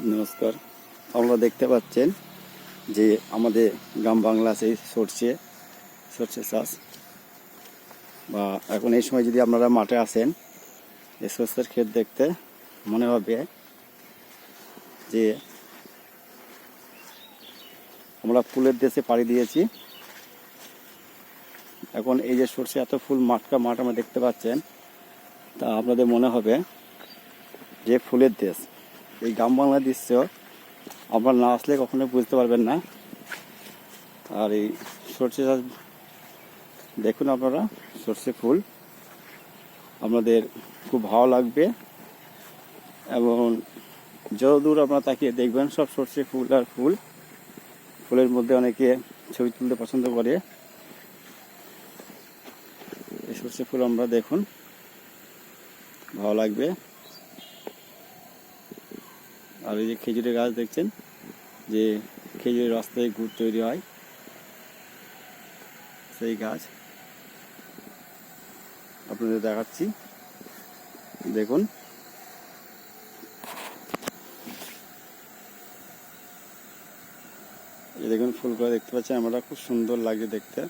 নমস্কার। আপনারা দেখতে পাচ্ছেন যে আমাদের গ্রাম বাংলা সেই সর্ষে চাষ বা এখন এই সময় যদি আপনারা মাঠে আসেন এই সর্ষের ক্ষেত দেখতে মনে হবে যে আমরা ফুলের দেশে পাড়ি দিয়েছি। এখন এই যে সর্ষে এত ফুল মাঠ আমরা দেখতে পাচ্ছেন, তা আপনাদের মনে হবে যে ফুলের দেশ। এই গ্রাম বাংলার দৃশ্য আপনারা না আসলে কখনো বুঝতে পারবেন না। আর এই সর্ষে চাষ দেখুন আপনারা, সর্ষে ফুল আপনাদের খুব ভালো লাগবে এবং যতদূর আপনারা তাকিয়ে দেখবেন সব সর্ষে ফুল আর ফুল। ফুলের মধ্যে অনেকে ছবি তুলতে পছন্দ করে। এই সর্ষে ফুল আমরা দেখুন, ভালো লাগবে। আর এই যে খেজুরের গাছ দেখছেন, যে খেজুরের রস থেকে গুড় তৈরি হয়, সেই গাছ আপনাদের দেখাচ্ছি, দেখুন। এই দেখুন ফুলগুলো দেখতে পাচ্ছেন আমরা, খুব সুন্দর লাগে দেখতে।